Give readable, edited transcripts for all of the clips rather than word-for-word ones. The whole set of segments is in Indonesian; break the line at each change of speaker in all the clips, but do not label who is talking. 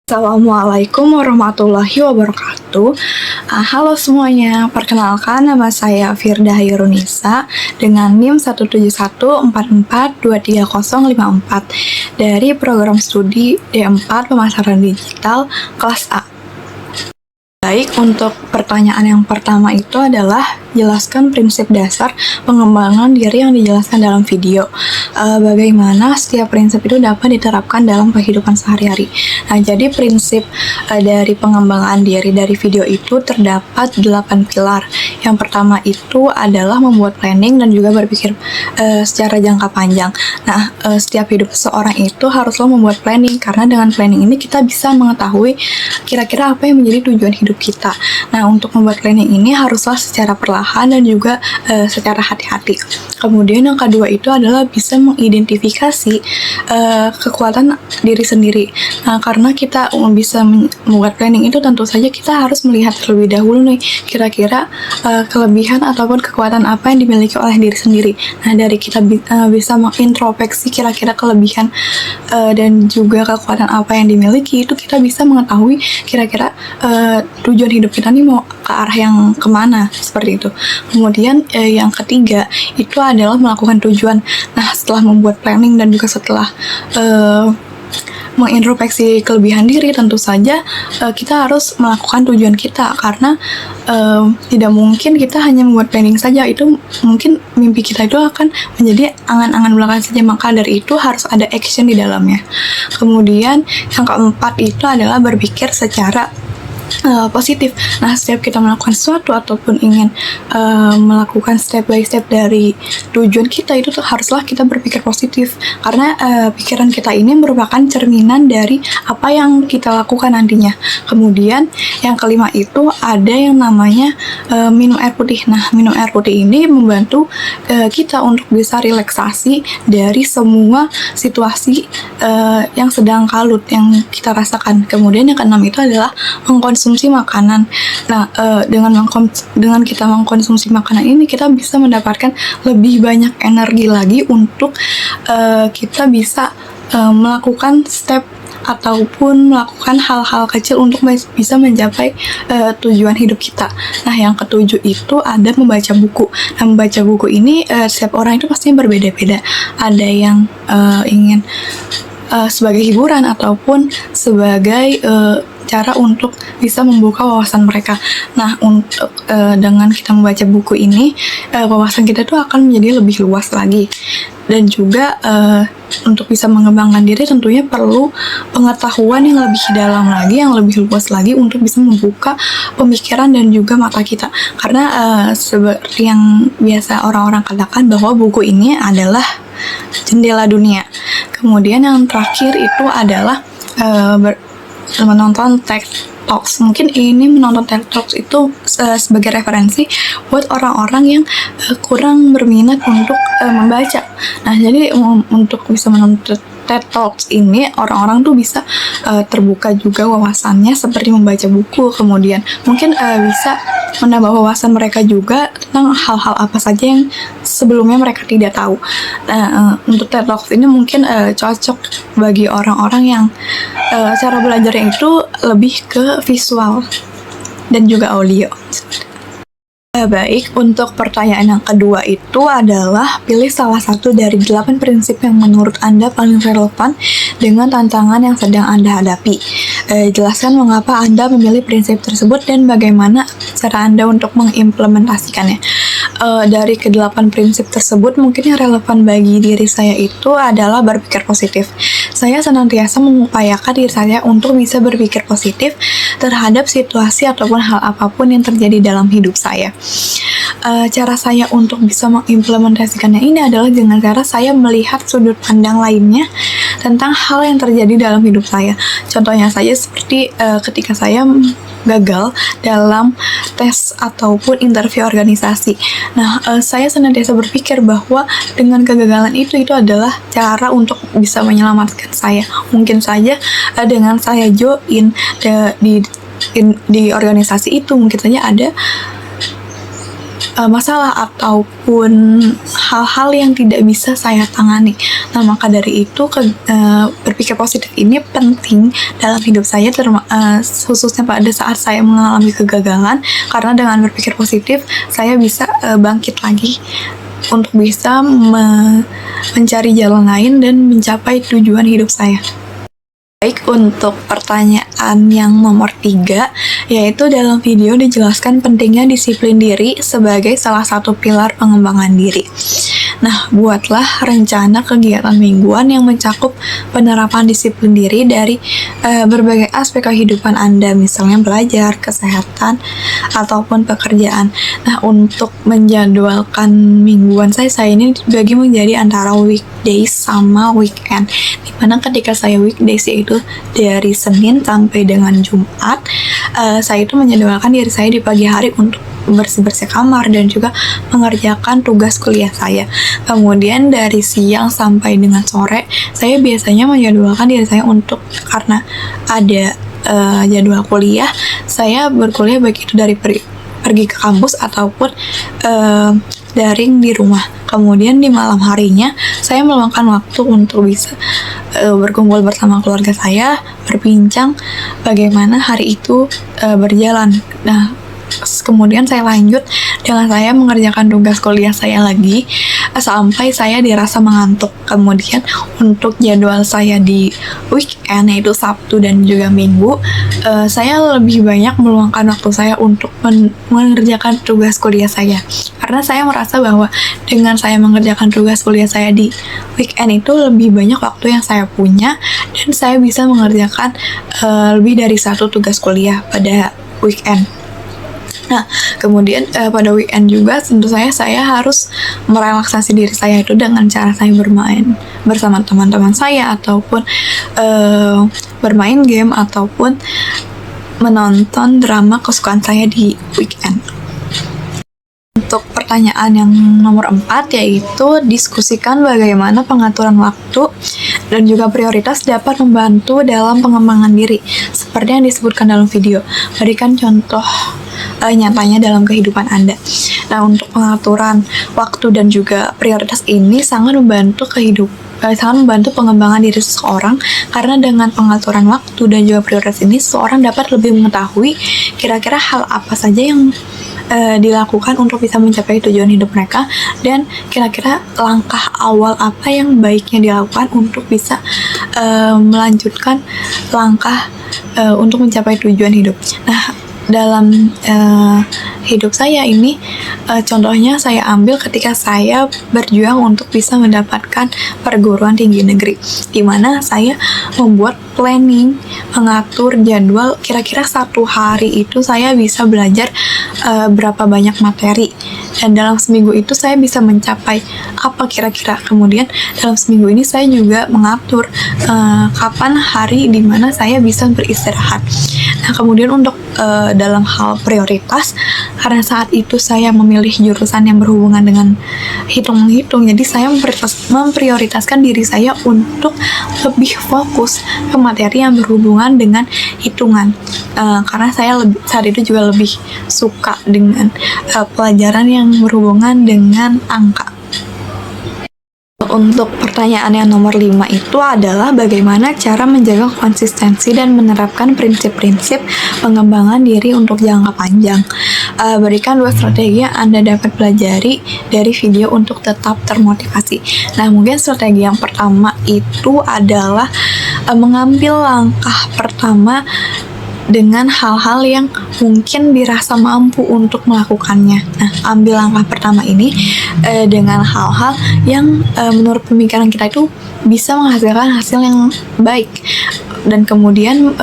Assalamualaikum warahmatullahi wabarakatuh. Halo semuanya, perkenalkan nama saya Firda Hairunisa dengan NIM 17144230054 dari program studi D4 Pemasaran Digital kelas A. Baik, untuk pertanyaan yang pertama itu adalah jelaskan prinsip dasar pengembangan diri yang dijelaskan dalam video. Bagaimana setiap prinsip itu dapat diterapkan dalam kehidupan sehari-hari. Nah, jadi prinsip dari pengembangan diri dari video itu terdapat 8 pilar. Yang pertama itu adalah membuat planning dan juga berpikir secara jangka panjang. Nah, setiap hidup seseorang itu haruslah membuat planning, karena dengan planning ini kita bisa mengetahui kira-kira apa yang menjadi tujuan hidup kita. Nah, untuk membuat planning ini haruslah secara perlahan dan juga secara hati-hati. Kemudian yang kedua itu adalah bisa mengidentifikasi kekuatan diri sendiri. Nah, karena kita bisa membuat planning itu tentu saja kita harus melihat terlebih dahulu nih, kira-kira kelebihan ataupun kekuatan apa yang dimiliki oleh diri sendiri. Nah, dari kita bisa mengintrospeksi kira-kira kelebihan dan juga kekuatan apa yang dimiliki, itu kita bisa mengetahui kira-kira tujuan hidup kita nih mau ke arah yang kemana, seperti itu. Kemudian yang ketiga itu adalah melakukan tujuan. Nah, setelah membuat planning dan juga setelah mengintrospeksi kelebihan diri, tentu saja kita harus melakukan tujuan kita, karena tidak mungkin kita hanya membuat planning saja. Itu mungkin mimpi kita itu akan menjadi angan-angan belaka saja, maka dari itu harus ada action di dalamnya. Kemudian yang keempat itu adalah berpikir secara positif. Nah, setiap kita melakukan sesuatu ataupun ingin melakukan step by step dari tujuan kita, itu haruslah kita berpikir positif, karena pikiran kita ini merupakan cerminan dari apa yang kita lakukan nantinya. Kemudian yang kelima itu ada yang namanya minum air putih. Nah, minum air putih ini membantu kita untuk bisa relaksasi dari semua situasi yang sedang kalut yang kita rasakan. Kemudian yang keenam itu adalah mengkonsumsi makanan. Nah, dengan kita mengkonsumsi makanan ini, kita bisa mendapatkan lebih banyak energi lagi untuk kita bisa melakukan step ataupun melakukan hal-hal kecil untuk bisa mencapai tujuan hidup kita. Nah, yang ketujuh itu ada membaca buku. Nah, membaca buku ini setiap orang itu pastinya berbeda-beda. Ada yang ingin sebagai hiburan ataupun sebagai cara untuk bisa membuka wawasan mereka. Nah, untuk dengan kita membaca buku ini, wawasan kita tuh akan menjadi lebih luas lagi. Dan juga untuk bisa mengembangkan diri tentunya perlu pengetahuan yang lebih dalam lagi, yang lebih luas lagi untuk bisa membuka pemikiran dan juga mata kita. Karena seperti yang biasa orang-orang katakan bahwa buku ini adalah jendela dunia. Kemudian yang terakhir itu adalah menonton TED Talks. Mungkin ini menonton TED Talks itu sebagai referensi buat orang-orang yang kurang berminat untuk membaca. Nah, jadi untuk bisa menonton TED Talks ini, orang-orang tuh bisa terbuka juga wawasannya seperti membaca buku. Kemudian mungkin bisa menambah wawasan mereka juga tentang hal-hal apa saja yang sebelumnya mereka tidak tahu. Nah, untuk TED Talks ini mungkin cocok bagi orang-orang yang cara belajarnya itu lebih ke visual dan juga audio. Baik, untuk pertanyaan yang kedua itu adalah pilih salah satu dari 8 prinsip yang menurut Anda paling relevan dengan tantangan yang sedang Anda hadapi. Jelaskan mengapa Anda memilih prinsip tersebut dan bagaimana cara Anda untuk mengimplementasikannya. Dari ke-8 prinsip tersebut, mungkin yang relevan bagi diri saya itu adalah berpikir positif. Saya senantiasa mengupayakan diri saya untuk bisa berpikir positif terhadap situasi ataupun hal apapun yang terjadi dalam hidup saya. Cara saya untuk bisa mengimplementasikannya ini adalah dengan cara saya melihat sudut pandang lainnya tentang hal yang terjadi dalam hidup saya. Contohnya saja seperti ketika saya gagal dalam tes ataupun interview organisasi. Nah, saya senantiasa berpikir bahwa dengan kegagalan itu adalah cara untuk bisa menyelamatkan saya. Mungkin saja dengan saya join di organisasi itu, mungkin saja ada masalah ataupun hal-hal yang tidak bisa saya tangani. Nah, maka dari itu berpikir positif ini penting dalam hidup saya, khususnya pada saat saya mengalami kegagalan, karena dengan berpikir positif saya bisa bangkit lagi untuk bisa mencari jalan lain dan mencapai tujuan hidup saya. Baik, untuk pertanyaan yang nomor 3, yaitu dalam video dijelaskan pentingnya disiplin diri sebagai salah satu pilar pengembangan diri. Nah, buatlah rencana kegiatan mingguan yang mencakup penerapan disiplin diri dari berbagai aspek kehidupan Anda, misalnya belajar, kesehatan, ataupun pekerjaan. Nah, untuk menjadwalkan mingguan saya ini dibagi menjadi antara weekdays sama weekend. Dimana ketika saya weekdays, yaitu dari Senin sampai dengan Jumat, saya itu menjadwalkan diri saya di pagi hari untuk bersih-bersih kamar dan juga mengerjakan tugas kuliah saya. Kemudian dari siang sampai dengan sore, saya biasanya menjadwalkan diri saya untuk, karena ada jadwal kuliah, saya berkuliah baik itu dari pergi ke kampus ataupun daring di rumah. Kemudian di malam harinya, saya meluangkan waktu untuk bisa berkumpul bersama keluarga saya, berbincang bagaimana hari itu berjalan. Nah, kemudian saya lanjut dengan saya mengerjakan tugas kuliah saya lagi sampai saya dirasa mengantuk. Kemudian untuk jadwal saya di weekend, yaitu Sabtu dan juga Minggu, saya lebih banyak meluangkan waktu saya untuk mengerjakan tugas kuliah saya, karena saya merasa bahwa dengan saya mengerjakan tugas kuliah saya di weekend itu lebih banyak waktu yang saya punya dan saya bisa mengerjakan lebih dari satu tugas kuliah pada weekend. Nah, kemudian pada weekend juga tentu saya harus merelaksasi diri saya itu dengan cara saya bermain bersama teman-teman saya, ataupun bermain game, ataupun menonton drama kesukaan saya di weekend. Untuk pertanyaan yang nomor 4, yaitu diskusikan bagaimana pengaturan waktu dan juga prioritas dapat membantu dalam pengembangan diri. Seperti yang disebutkan dalam video, berikan contoh nyatanya dalam kehidupan Anda. Nah, untuk pengaturan waktu dan juga prioritas ini sangat membantu pengembangan diri seseorang, karena dengan pengaturan waktu dan juga prioritas ini seseorang dapat lebih mengetahui kira-kira hal apa saja yang dilakukan untuk bisa mencapai tujuan hidup mereka, dan kira-kira langkah awal apa yang baiknya dilakukan untuk bisa melanjutkan langkah untuk mencapai tujuan hidup. Nah, dalam hidup saya ini, contohnya saya ambil ketika saya berjuang untuk bisa mendapatkan perguruan tinggi negeri, di mana saya membuat planning, mengatur jadwal, kira-kira satu hari itu saya bisa belajar berapa banyak materi, dan dalam seminggu itu saya bisa mencapai apa kira-kira. Kemudian dalam seminggu ini saya juga mengatur kapan hari di mana saya bisa beristirahat. Nah, kemudian untuk dalam hal prioritas, karena saat itu saya memilih jurusan yang berhubungan dengan hitung-menghitung, jadi saya memprioritaskan diri saya untuk lebih fokus ke materi yang berhubungan dengan hitungan, karena saya saat itu juga lebih suka dengan pelajaran yang berhubungan dengan angka. Untuk pertanyaan yang nomor 5 itu adalah bagaimana cara menjaga konsistensi dan menerapkan prinsip-prinsip pengembangan diri untuk jangka panjang. Berikan 2 strategi yang Anda dapat pelajari dari video untuk tetap termotivasi. Nah, mungkin strategi yang pertama itu adalah mengambil langkah pertama dengan hal-hal yang mungkin dirasa mampu untuk melakukannya. Nah, ambil langkah pertama ini dengan hal-hal yang menurut pemikiran kita itu bisa menghasilkan hasil yang baik, dan kemudian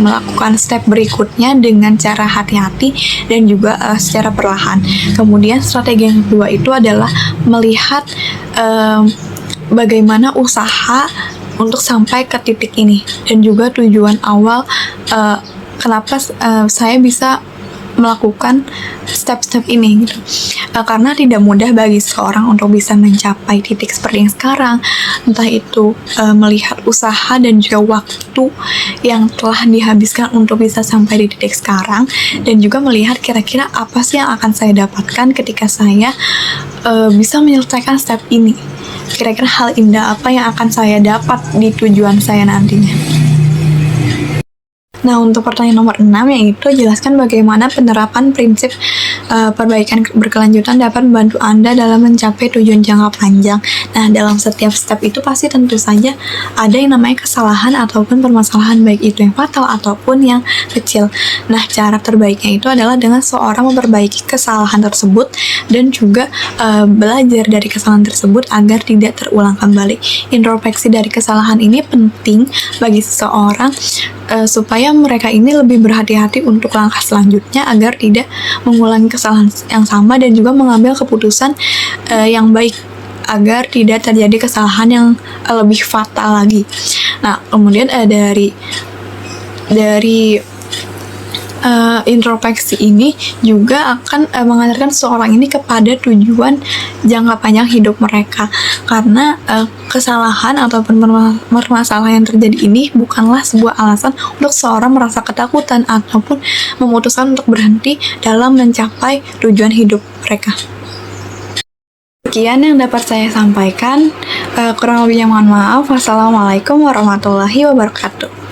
melakukan step berikutnya dengan cara hati-hati dan juga secara perlahan. Kemudian strategi yang kedua itu adalah melihat bagaimana usaha untuk sampai ke titik ini, dan juga tujuan awal kenapa saya bisa melakukan step-step ini gitu. Karena tidak mudah bagi seseorang untuk bisa mencapai titik seperti yang sekarang, entah itu melihat usaha dan juga waktu yang telah dihabiskan untuk bisa sampai di titik sekarang, dan juga melihat kira-kira apa sih yang akan saya dapatkan ketika saya bisa menyelesaikan step ini. Kira-kira hal indah apa yang akan saya dapat di tujuan saya nantinya. Nah, untuk pertanyaan nomor 6 yaitu jelaskan bagaimana penerapan prinsip perbaikan berkelanjutan dapat membantu Anda dalam mencapai tujuan jangka panjang. Nah, dalam setiap step itu pasti tentu saja ada yang namanya kesalahan ataupun permasalahan, baik itu yang fatal ataupun yang kecil. Nah, cara terbaiknya itu adalah dengan seorang memperbaiki kesalahan tersebut dan juga belajar dari kesalahan tersebut agar tidak terulang kembali. Introspeksi dari kesalahan ini penting bagi seseorang supaya mereka ini lebih berhati-hati untuk langkah selanjutnya agar tidak mengulangi kesalahan yang sama dan juga mengambil keputusan yang baik agar tidak terjadi kesalahan yang lebih fatal lagi. Nah, kemudian dari introspeksi ini juga akan mengantarkan seseorang ini kepada tujuan jangka panjang hidup mereka, karena kesalahan ataupun permasalahan yang terjadi ini bukanlah sebuah alasan untuk seorang merasa ketakutan ataupun memutuskan untuk berhenti dalam mencapai tujuan hidup mereka. Sekian yang dapat saya sampaikan, kurang lebihnya mohon maaf. Wassalamualaikum warahmatullahi wabarakatuh.